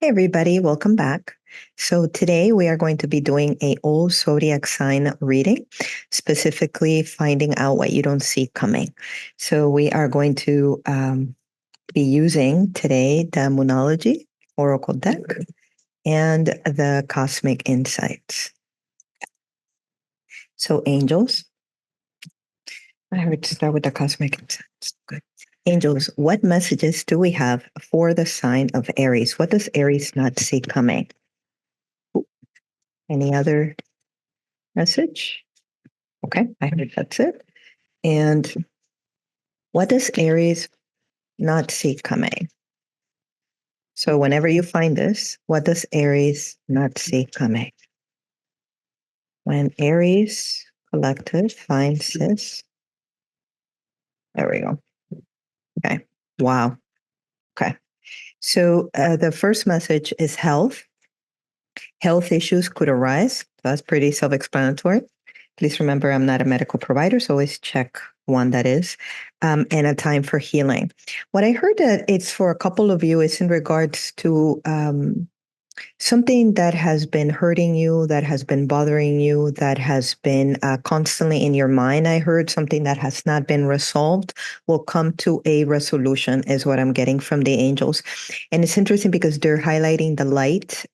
Hey everybody, welcome back. So today we are going to be doing a old zodiac sign reading, specifically finding out what you don't see coming. So we are going to be using today the Moonology Oracle deck and the Cosmic Insights. So angels, I heard to start with the Cosmic Insights. Good. Angels, what messages do we have for the sign of Aries? What does Aries not see coming? Any other message? Okay, I heard that's it. And what does Aries not see coming? So whenever you find this, what does Aries not see coming? When Aries collective finds this, there we go. Okay, wow. Okay, so the first message is health. Health issues could arise. That's pretty self-explanatory. Please remember, I'm not a medical provider, so always check one that is, and a time for healing. What I heard that it's for a couple of you is in regards to something that has been hurting you, that has been bothering you, that has been constantly in your mind. I heard something that has not been resolved will come to a resolution, is what I'm getting from the angels. And it's interesting because they're highlighting the light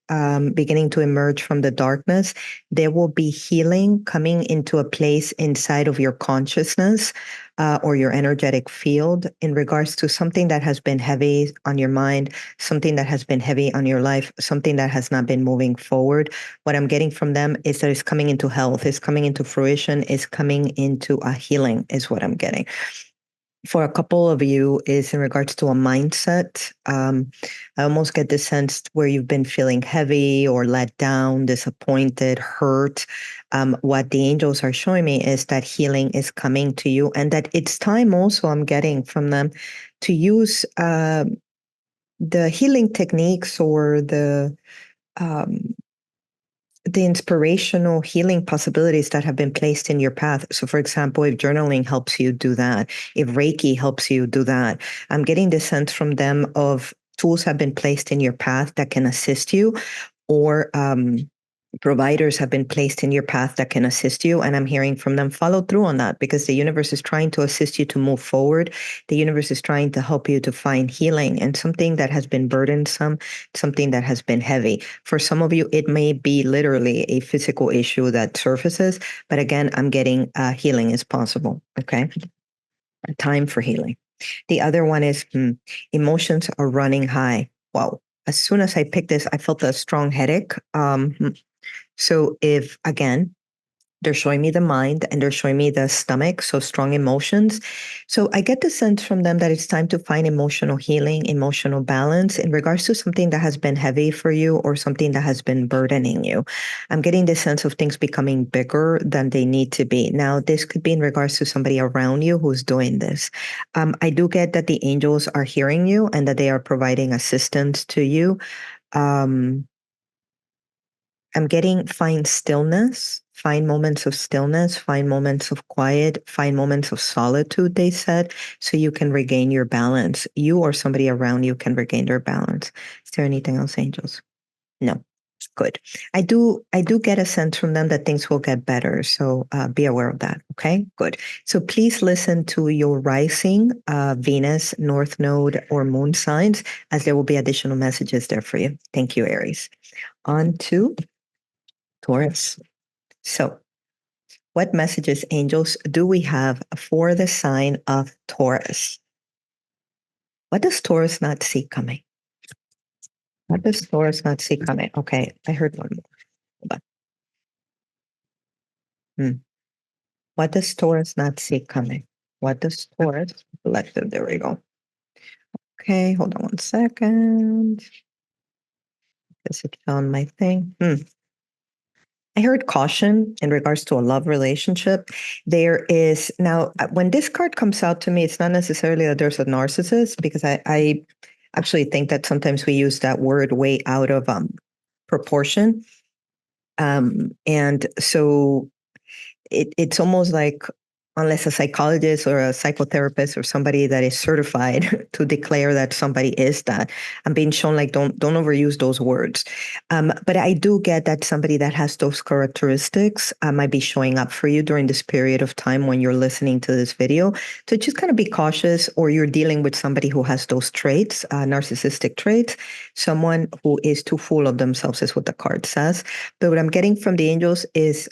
beginning to emerge from the darkness. There will be healing coming into a place inside of your consciousness. Or your energetic field in regards to something that has been heavy on your mind, something that has been heavy on your life, something that has not been moving forward. What I'm getting from them is that it's coming into health, it's coming into fruition, it's coming into a healing, is what I'm getting. For a couple of you is in regards to a mindset. I almost get the sense where you've been feeling heavy or let down, disappointed, hurt. What the angels are showing me is that healing is coming to you, and that it's time also, I'm getting from them, to use the healing techniques or um, the inspirational healing possibilities that have been placed in your path. So, for example, if journaling helps you do that, if Reiki helps you do that, I'm getting the sense from them of tools have been placed in your path that can assist you, or providers have been placed in your path that can assist you. And I'm hearing from them, follow through on that, because the universe is trying to assist you to move forward. The universe is trying to help you to find healing and something that has been burdensome, something that has been heavy. For some of you, it may be literally a physical issue that surfaces. But again, I'm getting healing is possible. Okay. A time for healing. The other one is emotions are running high. Wow. As soon as I picked this, I felt a strong headache. So if, again, they're showing me the mind and they're showing me the stomach, so strong emotions. So I get the sense from them that it's time to find emotional healing, emotional balance in regards to something that has been heavy for you or something that has been burdening you. I'm getting the sense of things becoming bigger than they need to be. Now, this could be in regards to somebody around you who's doing this. I do get that the angels are hearing you and that they are providing assistance to you. Um, I'm getting find stillness, find moments of stillness, find moments of quiet, find moments of solitude, they said, so you can regain your balance. You or somebody around you can regain their balance. Is there anything else, angels? No. Good. I do get a sense from them that things will get better. So be aware of that. Okay, good. So please listen to your rising, Venus, North Node, or Moon signs, as there will be additional messages there for you. Thank you, Aries. On to Taurus. So, what messages, angels, do we have for the sign of Taurus? What does Taurus not see coming? What does Taurus not see coming? Okay, I heard one more. Hold on. What does Taurus not see coming? What does Taurus collective? There we go. Okay, hold on one second. Guess it found my thing. I heard caution in regards to a love relationship. There is now, when this card comes out to me, it's not necessarily that there's a narcissist, because I actually think that sometimes we use that word way out of proportion. And so it's almost like unless a psychologist or a psychotherapist or somebody that is certified to declare that somebody is that. I'm being shown like don't overuse those words. But I do get that somebody that has those characteristics might be showing up for you during this period of time when you're listening to this video. So just kind of be cautious, or you're dealing with somebody who has those traits, narcissistic traits, someone who is too full of themselves is what the card says. But what I'm getting from the angels is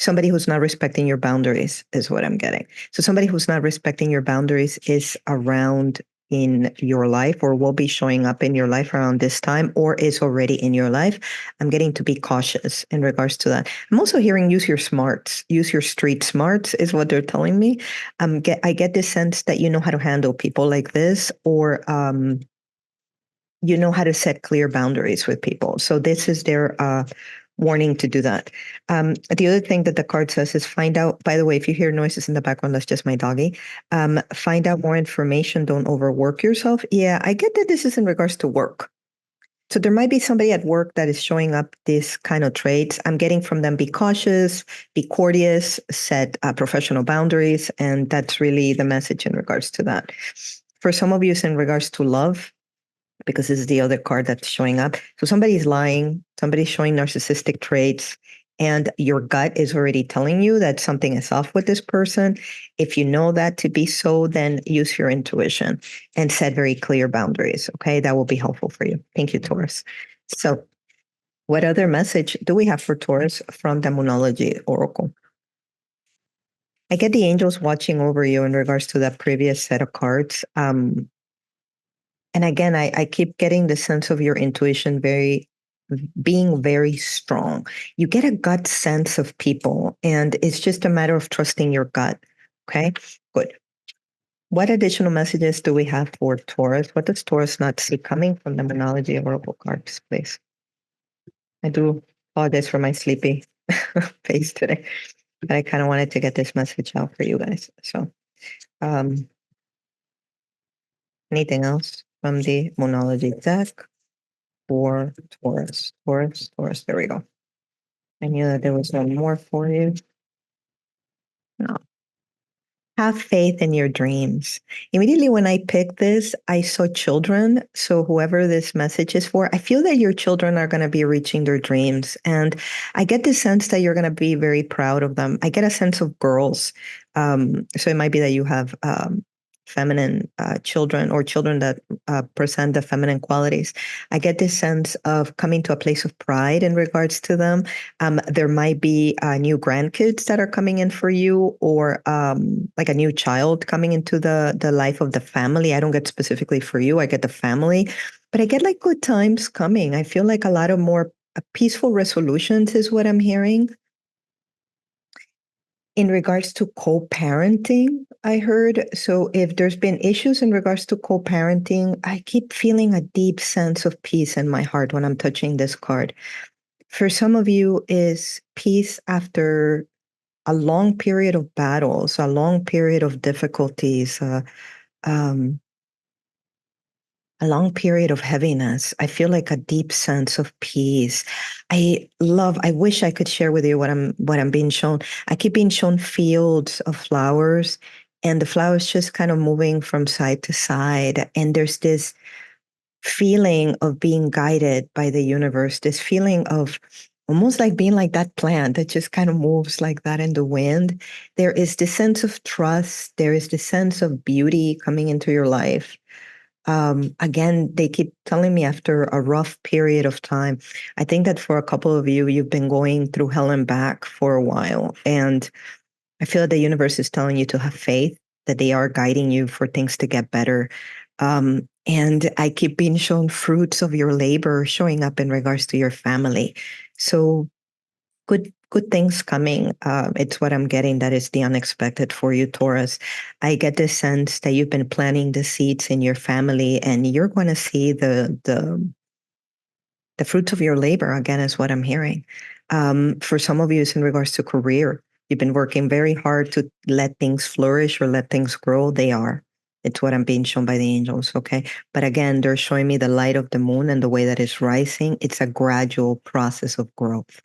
somebody who's not respecting your boundaries is what I'm getting. So somebody who's not respecting your boundaries is around in your life, or will be showing up in your life around this time, or is already in your life. I'm getting to be cautious in regards to that. I'm also hearing use your smarts, use your street smarts is what they're telling me. I get this sense that you know how to handle people like this, or you know how to set clear boundaries with people. So this is their warning to do that. The other thing that the card says is find out, by the way, if you hear noises in the background, that's just my doggy. Find out more information. Don't overwork yourself. Yeah, I get that this is in regards to work. So there might be somebody at work that is showing up these kind of traits. I'm getting from them, be cautious, be courteous, set professional boundaries. And that's really the message in regards to that. For some of you, it's in regards to love, because this is the other card that's showing up. So somebody's lying, somebody's showing narcissistic traits, and your gut is already telling you that something is off with this person. If you know that to be so, then use your intuition and set very clear boundaries. Okay, that will be helpful for you. Thank you, Taurus. So, what other message do we have for Taurus from the Moonology Oracle? I get the angels watching over you in regards to that previous set of cards. And again, I keep getting the sense of your intuition being very strong. You get a gut sense of people, and it's just a matter of trusting your gut. Okay, good. What additional messages do we have for Taurus? What does Taurus not see coming from the Moonology Oracle cards, please? I do apologize for my sleepy face today, but I kind of wanted to get this message out for you guys. So, anything else from the Moonology deck? For Taurus, Taurus, Taurus. There we go. I knew that there was one more for you. No. Have faith in your dreams. Immediately when I picked this, I saw children. So whoever this message is for, I feel that your children are going to be reaching their dreams. And I get the sense that you're going to be very proud of them. I get a sense of girls. So it might be that you have feminine children, or children that present the feminine qualities. I get this sense of coming to a place of pride in regards to them. There might be new grandkids that are coming in for you, or like a new child coming into the life of the family. I don't get specifically for you, I get the family, but I get like good times coming. I feel like a lot of more peaceful resolutions is what I'm hearing. In regards to co-parenting, I heard. So if there's been issues in regards to co-parenting, I keep feeling a deep sense of peace in my heart when I'm touching this card. For some of you, is peace after a long period of battles, a long period of difficulties, um, a long period of heaviness. I feel like a deep sense of peace. I wish I could share with you what I'm being shown. I keep being shown fields of flowers, and the flowers just kind of moving from side to side. And there's this feeling of being guided by the universe, this feeling of almost like being like that plant that just kind of moves like that in the wind. There is this sense of trust. There is this sense of beauty coming into your life. Again, they keep telling me after a rough period of time. I think that for a couple of you, you've been going through hell and back for a while. And I feel that the universe is telling you to have faith, that they are guiding you for things to get better. And I keep being shown fruits of your labor showing up in regards to your family. So good things coming. It's what I'm getting. That is the unexpected for you, Taurus. I get the sense that you've been planting the seeds in your family, and you're going to see the fruits of your labor. Again, is what I'm hearing. For some of you, it's in regards to career. You've been working very hard to let things flourish or let things grow. They are. It's what I'm being shown by the angels. Okay. But again, they're showing me the light of the moon and the way that it's rising. It's a gradual process of growth.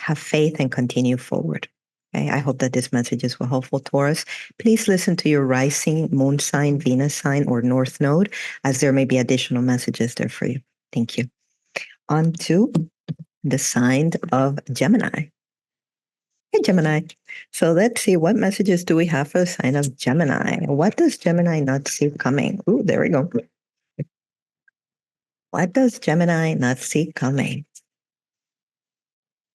Have faith and continue forward. Okay, I hope that this messages were helpful, Taurus. Please listen to your rising, moon sign, Venus sign, or North Node, as there may be additional messages there for you. Thank you. On to the sign of Gemini. Hey, Gemini. So let's see, what messages do we have for the sign of Gemini? What does Gemini not see coming? Ooh, there we go. What does Gemini not see coming?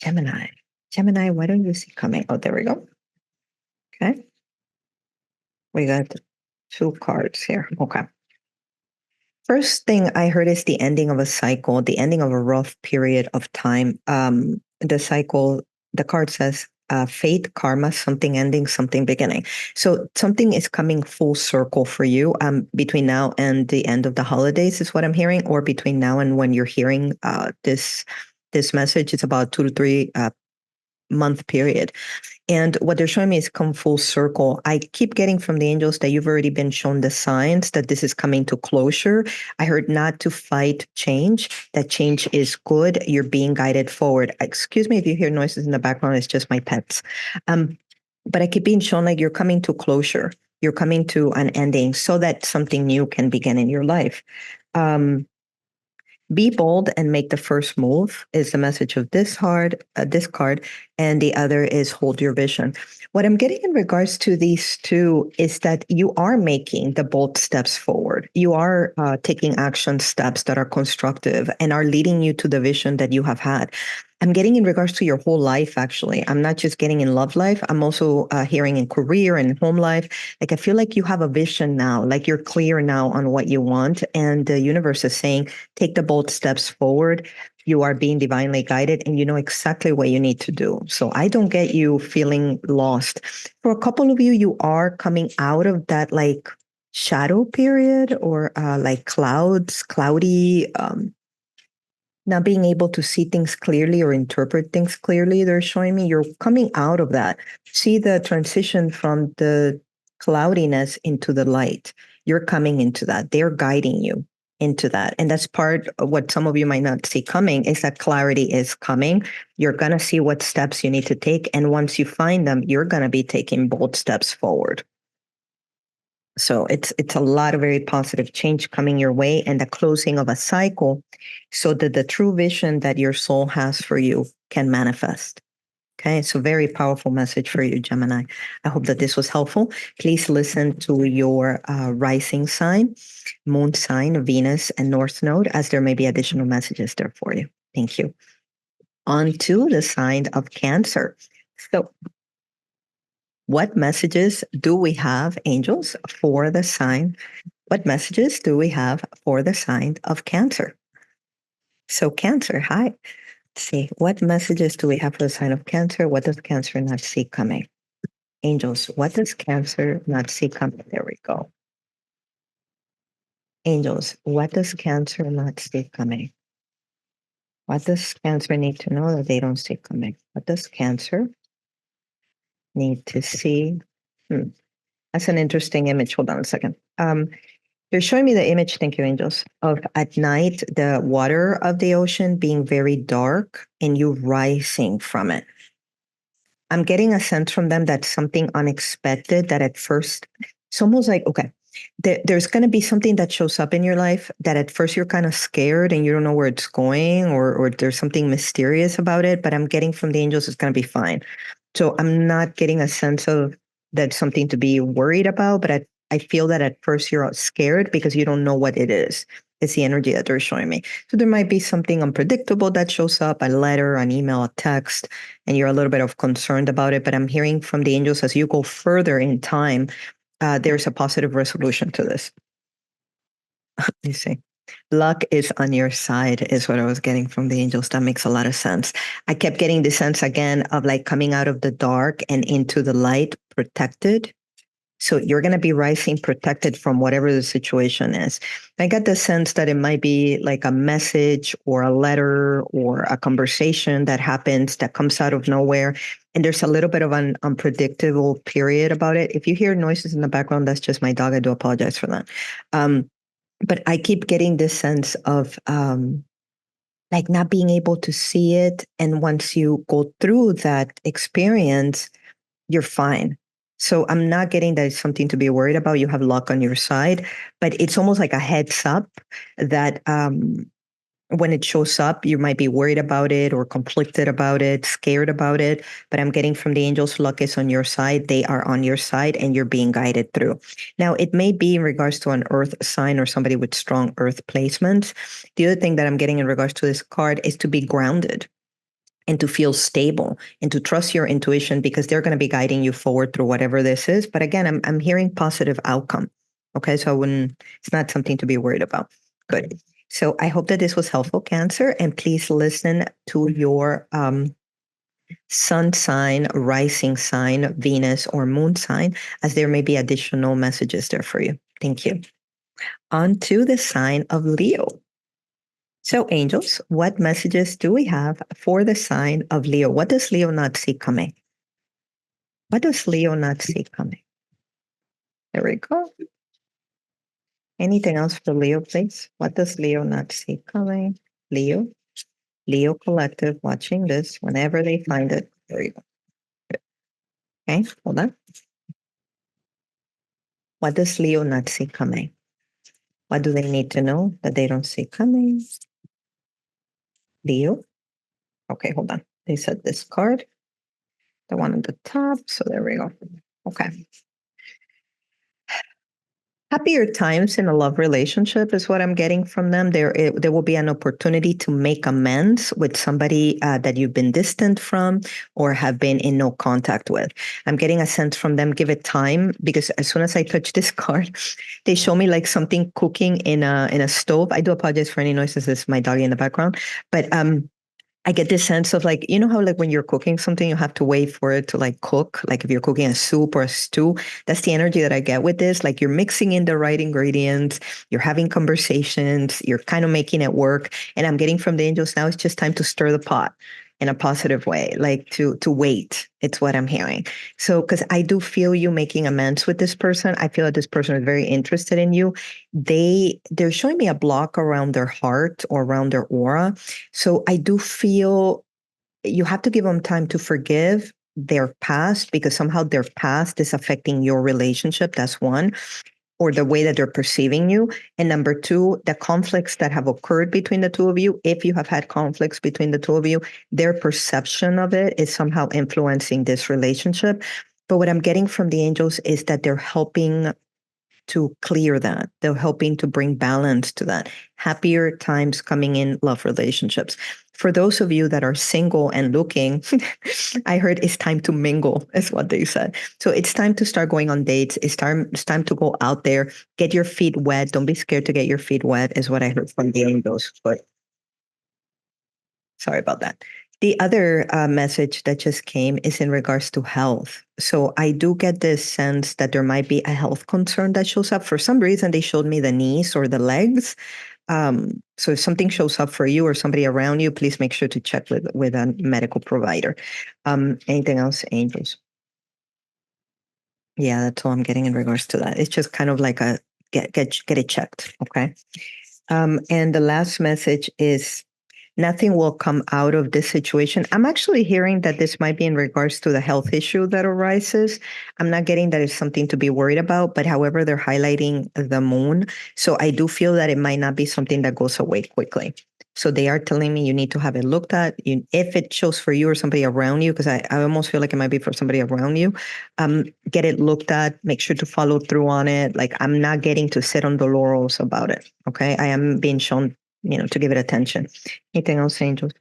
Gemini. Gemini, what don't you see coming? Oh, there we go. Okay. We got 2 cards here. Okay. First thing I heard is the ending of a cycle, the ending of a rough period of time. The cycle, the card says fate, karma, something ending, something beginning. So something is coming full circle for you between now and the end of the holidays is what I'm hearing, or between now and when you're hearing this message. It's about 2 to 3 month period. And what they're showing me is come full circle. I keep getting from the angels that you've already been shown the signs that this is coming to closure. I heard not to fight change, that change is good. You're being guided forward. Excuse me if you hear noises in the background, it's just my pets. But I keep being shown like you're coming to closure. You're coming to an ending so that something new can begin in your life. Be bold and make the first move is the message of this card, and the other is hold your vision. What I'm getting in regards to these two is that you are making the bold steps forward. You are taking action steps that are constructive and are leading you to the vision that you have had. I'm getting in regards to your whole life, actually. I'm not just getting in love life. I'm also hearing in career and home life. Like, I feel like you have a vision now, like you're clear now on what you want. And the universe is saying, take the bold steps forward. You are being divinely guided and you know exactly what you need to do. So I don't get you feeling lost. For a couple of you, you are coming out of that like shadow period or like cloudy, not being able to see things clearly or interpret things clearly. They're showing me you're coming out of that. See the transition from the cloudiness into the light. You're coming into that. They're guiding you into that. And that's part of what some of you might not see coming is that clarity is coming. You're going to see what steps you need to take. And once you find them, you're going to be taking bold steps forward. So it's a lot of very positive change coming your way and the closing of a cycle so that the true vision that your soul has for you can manifest. Okay, it's a very powerful message for you, Gemini. I hope that this was helpful. Please listen to your rising sign, moon sign, Venus, and North Node, as there may be additional messages there for you. Thank you. On to the sign of Cancer. So what messages do we have, angels, for the sign? What messages do we have for the sign of Cancer? So Cancer, hi. Let's see, what messages do we have for the sign of Cancer? What does Cancer not see coming? Angels, what does Cancer not see coming? There we go. Angels, what does Cancer not see coming? What does Cancer need to know that they don't see coming? What does Cancer need to see? That's an interesting image. Hold on a second. They're showing me the image, thank you, angels, of at night, the water of the ocean being very dark and you rising from it. I'm getting a sense from them that something unexpected that at first, it's almost like, okay, there's going to be something that shows up in your life that at first you're kind of scared and you don't know where it's going or there's something mysterious about it, but I'm getting from the angels it's going to be fine. So I'm not getting a sense of that's something to be worried about, but I feel that at first you're scared because you don't know what it is. It's the energy that they're showing me. So there might be something unpredictable that shows up, a letter, an email, a text, and you're a little bit of concerned about it. But I'm hearing from the angels as you go further in time, there's a positive resolution to this. You see, luck is on your side is what I was getting from the angels. That makes a lot of sense. I kept getting the sense again of like coming out of the dark and into the light, protected. So you're going to be rising protected from whatever the situation is. I got the sense that it might be like a message or a letter or a conversation that happens that comes out of nowhere. And there's a little bit of an unpredictable period about it. If you hear noises in the background, that's just my dog. I do apologize for that. But I keep getting this sense of like not being able to see it. And once you go through that experience, you're fine. So I'm not getting that it's something to be worried about. You have luck on your side, but it's almost like a heads up that when it shows up, you might be worried about it or conflicted about it, scared about it. But I'm getting from the angels, luck is on your side. They are on your side and you're being guided through. Now, it may be in regards to an earth sign or somebody with strong earth placements. The other thing that I'm getting in regards to this card is to be grounded and to feel stable and to trust your intuition because they're going to be guiding you forward through whatever this is. But again, I'm hearing positive outcome. Okay. So it's not something to be worried about. Good. So I hope that this was helpful, Cancer. And please listen to your sun sign, rising sign, Venus or moon sign, as there may be additional messages there for you. Thank you. On to the sign of Leo. So, angels, what messages do we have for the sign of Leo? What does Leo not see coming? What does Leo not see coming? There we go. Anything else for Leo, please? What does Leo not see coming? Leo Collective watching this whenever they find it. There you go. Okay, hold on. What does Leo not see coming? What do they need to know that they don't see coming? Leo. Okay, hold on. They said this card, the one at the top. So there we go. Okay. Happier times in a love relationship is what I'm getting from them. There will be an opportunity to make amends with somebody that you've been distant from or have been in no contact with. I'm getting a sense from them, give it time, because as soon as I touch this card, they show me like something cooking in a stove. I do apologize for any noises. This is my doggy in the background, but I get this sense of like, you know how like when you're cooking something, you have to wait for it to like cook. Like if you're cooking a soup or a stew, that's the energy that I get with this. Like you're mixing in the right ingredients, you're having conversations, you're kind of making it work. And I'm getting from the angels now, it's just time to stir the pot in a positive way, like to wait. It's what I'm hearing. So, because I do feel you making amends with this person. I feel that this person is very interested in you. They're showing me a block around their heart or around their aura. So I do feel you have to give them time to forgive their past because somehow their past is affecting your relationship. That's one, or the way that they're perceiving you. And number two, the conflicts that have occurred between the two of you, if you have had conflicts between the two of you, their perception of it is somehow influencing this relationship. But what I'm getting from the angels is that they're helping to clear that. They're helping to bring balance to that. Happier times coming in love relationships. For those of you that are single and looking, I heard it's time to mingle, is what they said. So it's time to start going on dates. It's time to go out there, get your feet wet. Don't be scared to get your feet wet, is what I heard from the angels. But sorry about that. The other message that just came is in regards to health. So I do get this sense that there might be a health concern that shows up. For some reason, they showed me the knees or the legs. So if something shows up for you or somebody around you, please make sure to check with a medical provider. Anything else, angels? Yeah, that's all I'm getting in regards to that. It's just kind of like a get it checked. Okay. And the last message is nothing will come out of this situation. I'm actually hearing that this might be in regards to the health issue that arises. I'm not getting that it's something to be worried about, but however, they're highlighting the moon. So I do feel that it might not be something that goes away quickly. So they are telling me you need to have it looked at. If it shows for you or somebody around you, because I almost feel like it might be for somebody around you, get it looked at, make sure to follow through on it. Like I'm not getting to sit on the laurels about it. Okay. I am being shown, to give it attention. Anything else, angels?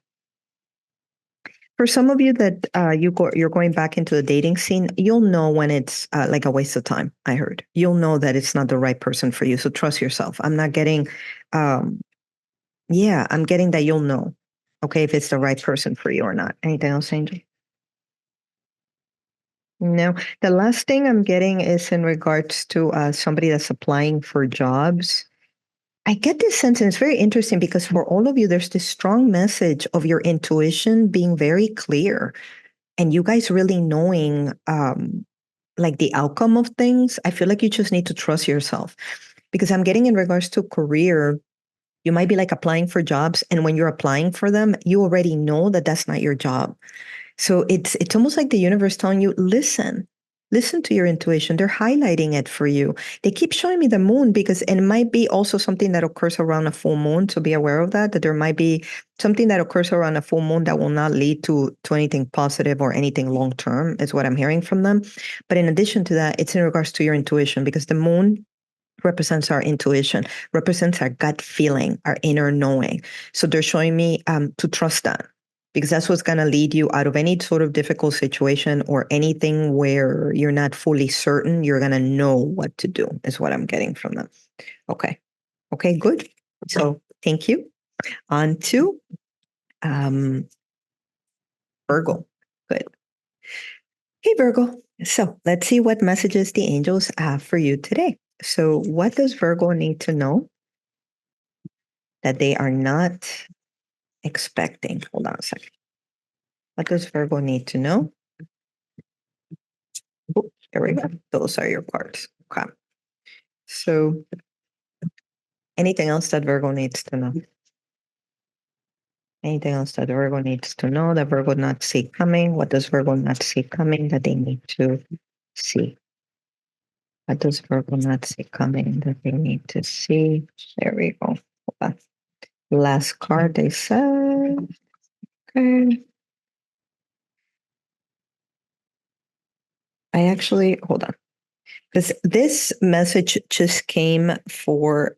For some of you that you're going back into the dating scene, you'll know when it's like a waste of time. I heard you'll know that it's not the right person for you. So trust yourself. I'm not getting, I'm getting that you'll know, okay, if it's the right person for you or not. Anything else, angel? No. The last thing I'm getting is in regards to somebody that's applying for jobs. I get this sense, and it's very interesting because for all of you, there's this strong message of your intuition being very clear and you guys really knowing like the outcome of things. I feel like you just need to trust yourself because I'm getting in regards to career, you might be like applying for jobs. And when you're applying for them, you already know that that's not your job. So it's almost like the universe telling you, listen to your intuition. They're highlighting it for you. They keep showing me the moon and it might be also something that occurs around a full moon. So be aware of that there might be something that occurs around a full moon that will not lead to anything positive or anything long term, is what I'm hearing from them. But in addition to that, it's in regards to your intuition, because the moon represents our intuition, represents our gut feeling, our inner knowing. So they're showing me to trust that, because that's what's going to lead you out of any sort of difficult situation or anything where you're not fully certain. You're going to know what to do, is what I'm getting from them. Okay. Okay, good. So thank you. On to Virgo. Good. Hey, Virgo. So let's see what messages the angels have for you today. So what does Virgo need to know that they are not expecting? Hold on a second. What does Virgo need to know? Oh, there we go. Those are your cards. Okay. So anything else that Virgo needs to know? Anything else that Virgo needs to know that Virgo not see coming? What does Virgo not see coming that they need to see? What does Virgo not see coming that they need to see? There we go. Hold on. Last card they said. Okay. I actually, hold on. This message just came for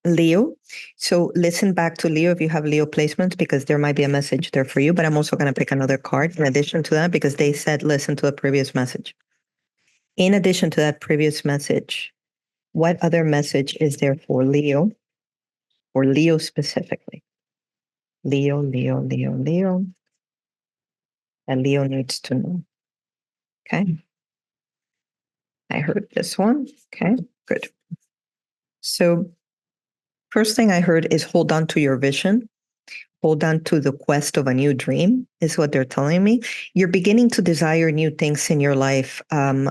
Leo. So listen back to Leo if you have Leo placements, because there might be a message there for you. But I'm also going to pick another card in addition to that, because they said listen to the previous message. In addition to that previous message, what other message is there for Leo, or Leo specifically? Leo, Leo, Leo, Leo. And Leo needs to know. Okay. I heard this one. Okay, good. So first thing I heard is hold on to your vision. Hold on to the quest of a new dream, is what they're telling me. You're beginning to desire new things in your life,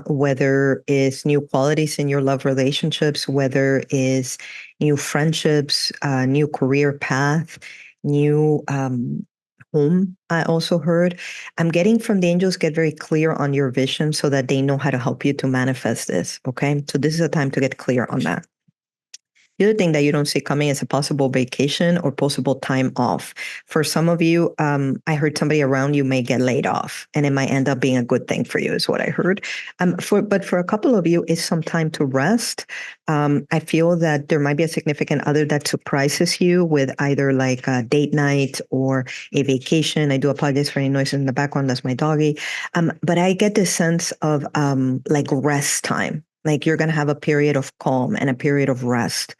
whether it's new qualities in your love relationships, whether it's new friendships, new career path, new home. I also heard. I'm getting from the angels, get very clear on your vision so that they know how to help you to manifest this. Okay. So this is a time to get clear on that. The other thing that you don't see coming is a possible vacation or possible time off. For some of you, I heard somebody around you may get laid off, and it might end up being a good thing for you, is what I heard. But for a couple of you, it's some time to rest. I feel that there might be a significant other that surprises you with either like a date night or a vacation. I do apologize for any noises in the background. That's my doggy. But I get this sense of like rest time. Like you're going to have a period of calm and a period of rest.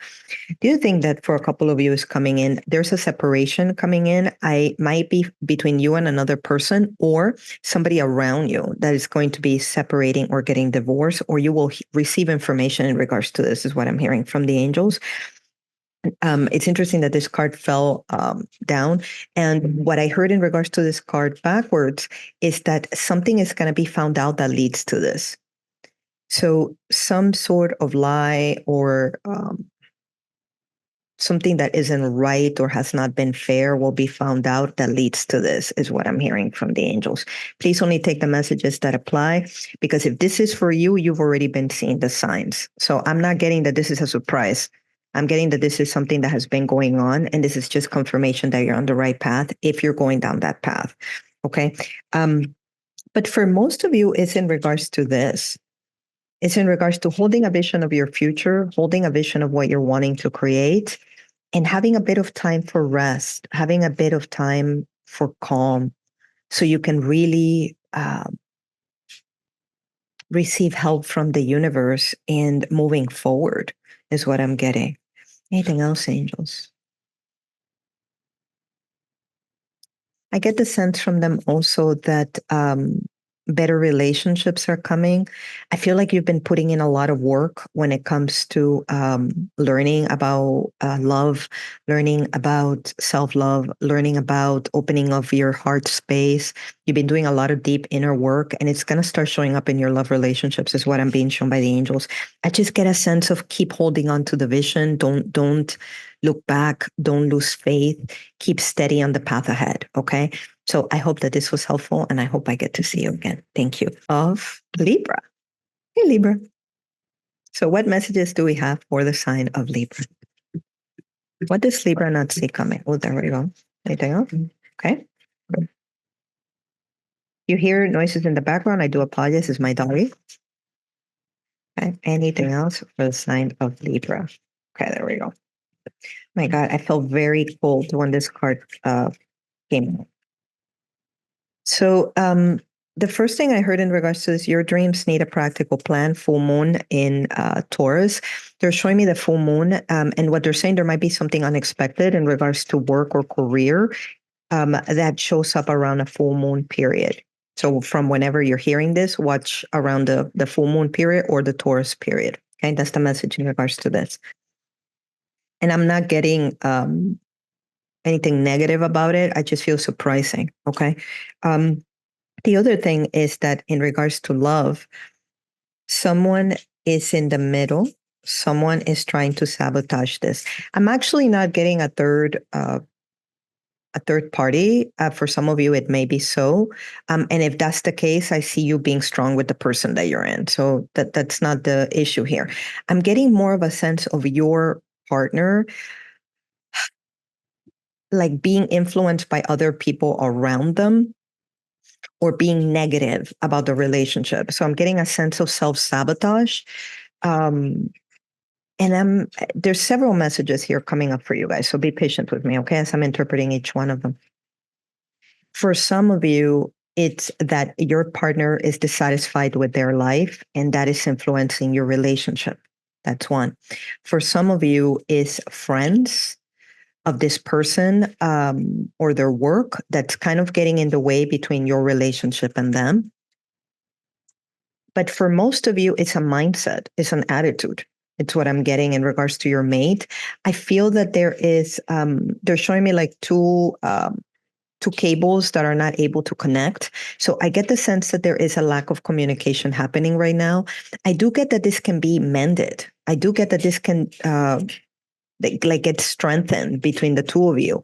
The other thing that for a couple of you is coming in, there's a separation coming in. I might be between you and another person, or somebody around you that is going to be separating or getting divorced, or you will receive information in regards to this, is what I'm hearing from the angels. It's interesting that this card fell down. And what I heard in regards to this card backwards is that something is going to be found out that leads to this. So some sort of lie or something that isn't right or has not been fair will be found out that leads to this, is what I'm hearing from the angels. Please only take the messages that apply, because if this is for you, you've already been seeing the signs. So I'm not getting that this is a surprise. I'm getting that this is something that has been going on, and this is just confirmation that you're on the right path if you're going down that path. Okay. But for most of you, it's in regards to this. It's in regards to holding a vision of your future, holding a vision of what you're wanting to create, and having a bit of time for rest, having a bit of time for calm, so you can really receive help from the universe and moving forward, is what I'm getting. Anything else, angels? I get the sense from them also that better relationships are coming. I feel like you've been putting in a lot of work when it comes to learning about love, learning about self-love, learning about opening of your heart space. You've been doing a lot of deep inner work, and it's going to start showing up in your love relationships, is what I'm being shown by the angels. I just get a sense of keep holding on to the vision. Don't look back. Don't lose faith. Keep steady on the path ahead. Okay. So I hope that this was helpful, and I hope I get to see you again. Thank you. Of Libra. Hey, Libra. So what messages do we have for the sign of Libra? What does Libra not see coming? Oh, there we go. Anything else? Okay. You hear noises in the background. I do apologize. It's my doggy. Okay. Anything else for the sign of Libra? Okay, there we go. My God, I felt very cold when this card came out. So the first thing I heard in regards to this, your dreams need a practical plan. Full moon in Taurus. They're showing me the full moon, and what they're saying, there might be something unexpected in regards to work or career that shows up around a full moon period. So from whenever you're hearing this, watch around the full moon period or the Taurus period. Okay, that's the message in regards to this. And I'm not getting anything negative about it. I just feel surprising. Okay. The other thing is that in regards to love, someone is in the middle. Someone is trying to sabotage this. I'm actually not getting a third party. For some of you, it may be so. And if that's the case, I see you being strong with the person that you're in. So that's not the issue here. I'm getting more of a sense of your partner like being influenced by other people around them or being negative about the relationship. So I'm getting a sense of self-sabotage. And there's several messages here coming up for you guys. So be patient with me, okay, as I'm interpreting each one of them. For some of you, it's that your partner is dissatisfied with their life and that is influencing your relationship. That's one. For some of you, is friends of this person or their work that's kind of getting in the way between your relationship and them. But for most of you, it's a mindset, it's an attitude. It's what I'm getting in regards to your mate. I feel that there is, they're showing me like two cables that are not able to connect. So I get the sense that there is a lack of communication happening right now. I do get that this can be mended. I do get that this can like get strengthened between the two of you.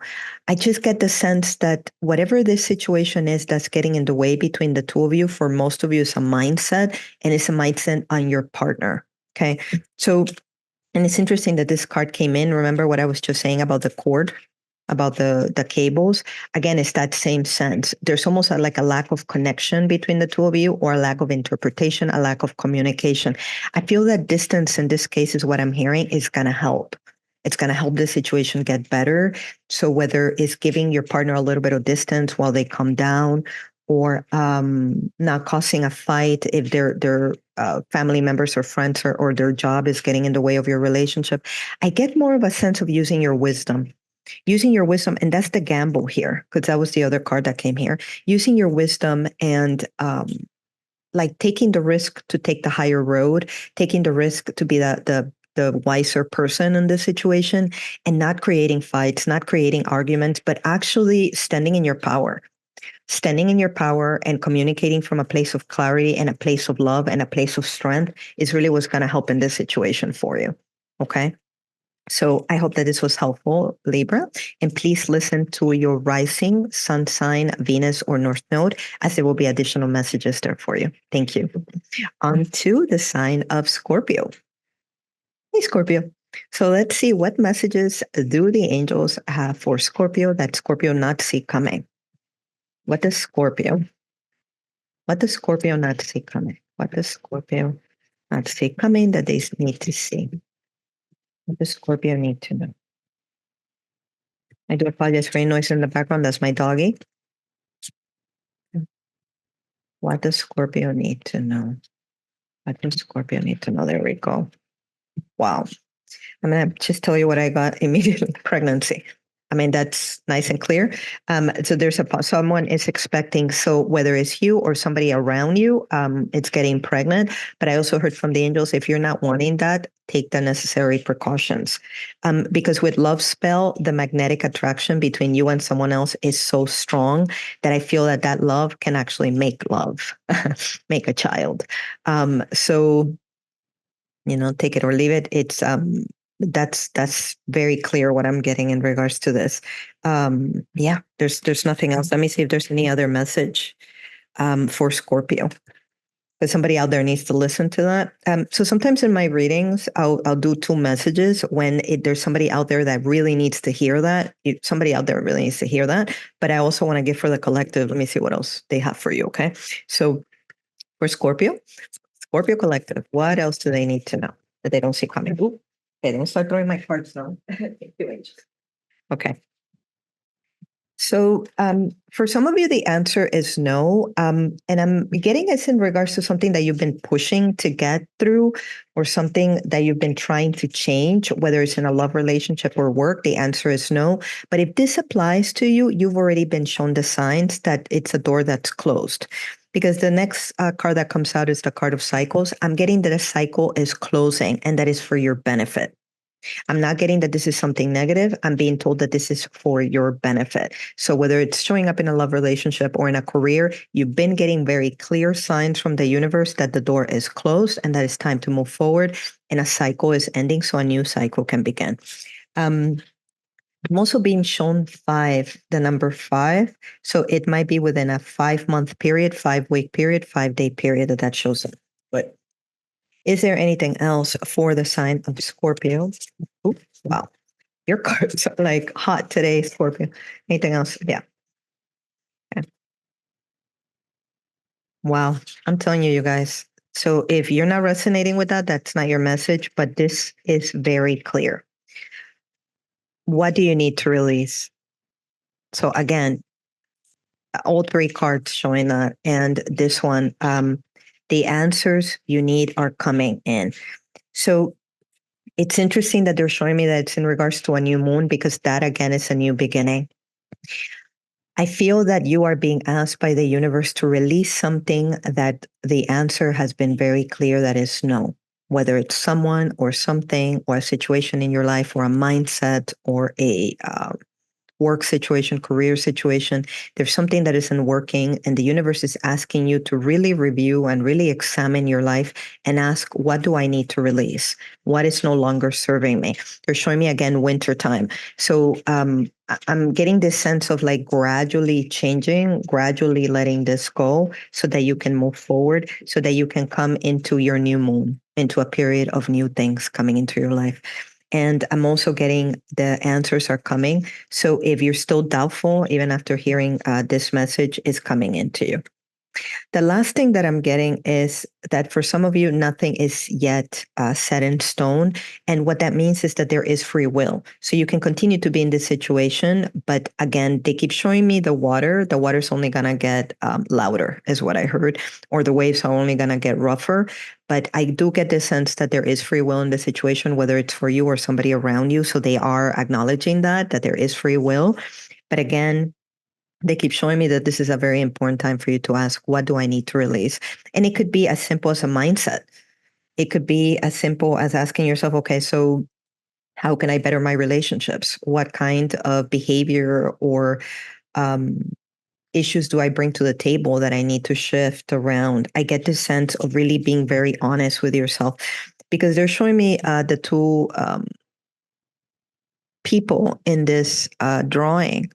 I just get the sense that whatever this situation is that's getting in the way between the two of you, for most of you, is a mindset, and it's a mindset on your partner. Okay. So, and it's interesting that this card came in. Remember what I was just saying about the cord, about the cables? Again, it's that same sense. There's almost like a lack of connection between the two of you, or a lack of interpretation, a lack of communication. I feel that distance in this case is what I'm hearing is going to help. It's going to help the situation get better. So whether it's giving your partner a little bit of distance while they come down, or not causing a fight if their family members or friends or their job is getting in the way of your relationship. I get more of a sense of using your wisdom. And that's the gamble here, because that was the other card that came here. Using your wisdom and like taking the risk to take the higher road, taking the risk to be the wiser person in this situation, and not creating fights, not creating arguments, but actually standing in your power. Standing in your power and communicating from a place of clarity and a place of love and a place of strength is really what's going to help in this situation for you. Okay. So I hope that this was helpful, Libra. And please listen to your rising, sun sign, Venus, or North Node, as there will be additional messages there for you. Thank you. On to the sign of Scorpio. Hey, Scorpio. So let's see, what messages do the angels have for Scorpio that Scorpio not see coming? What does Scorpio not see coming? What does Scorpio not see coming that they need to see? What does Scorpio need to know? I do apologize for any noise in the background. That's my doggy. What does Scorpio need to know? What does Scorpio need to know? There we go. Wow. I'm going to just tell you what I got immediately. Pregnancy. I mean, that's nice and clear. So there's someone is expecting, so whether it's you or somebody around you, it's getting pregnant. But I also heard from the angels, if you're not wanting that, take the necessary precautions. Because with love spell, the magnetic attraction between you and someone else is so strong that I feel that love can actually make love, make a child. So, take it or leave it. It's That's very clear what I'm getting in regards to this. Yeah, there's nothing else. Let me see if there's any other message for Scorpio. Because somebody out there needs to listen to that. So sometimes in my readings, I'll do two messages when there's somebody out there that really needs to hear that. Somebody out there really needs to hear that. But I also want to give for the collective. Let me see what else they have for you. Okay. So for Scorpio collective, what else do they need to know that they don't see coming? Ooh, okay, don't start throwing my cards now. Thank you, Angel. Okay. So for some of you, the answer is no. And I'm getting this in regards to something that you've been pushing to get through or something that you've been trying to change, whether it's in a love relationship or work, the answer is no. But if this applies to you, you've already been shown the signs that it's a door that's closed. Because the next card that comes out is the card of cycles. I'm getting that a cycle is closing and that is for your benefit. I'm not getting that this is something negative. I'm being told that this is for your benefit. So whether it's showing up in a love relationship or in a career, you've been getting very clear signs from the universe that the door is closed and that it's time to move forward and a cycle is ending so a new cycle can begin. I'm also being shown five, the number five. So it might be within a 5-month period, 5-week period, 5-day period that shows up. But is there anything else for the sign of Scorpio? Ooh, wow. Your cards are like hot today, Scorpio. Anything else? Yeah. Okay. Wow. I'm telling you, you guys. So if you're not resonating with that, that's not your message, but this is very clear. What do you need to release? So again, all three cards showing that. And this one, the answers you need are coming in. So it's interesting that they're showing me that it's in regards to a new moon because that again is a new beginning. I feel that you are being asked by the universe to release something that the answer has been very clear that is no, whether it's someone or something or a situation in your life or a mindset or a work situation, career situation, there's something that isn't working, and the universe is asking you to really review and really examine your life and ask, what do I need to release? What is no longer serving me? They're showing me again wintertime. So I'm getting this sense of like gradually changing, gradually letting this go so that you can move forward, so that you can come into your new moon, into a period of new things coming into your life. And I'm also getting the answers are coming. So if you're still doubtful, even after hearing this message, is coming into you. The last thing that I'm getting is that for some of you, nothing is yet set in stone. And what that means is that there is free will. So you can continue to be in this situation. But again, they keep showing me the water. The water's only going to get louder, is what I heard, or the waves are only going to get rougher. But I do get the sense that there is free will in the situation, whether it's for you or somebody around you. So they are acknowledging that there is free will. But again, they keep showing me that this is a very important time for you to ask, what do I need to release? And it could be as simple as a mindset. It could be as simple as asking yourself, okay, so how can I better my relationships? What kind of behavior or um, issues do I bring to the table that I need to shift around? I get this sense of really being very honest with yourself because they're showing me the two people in this drawing.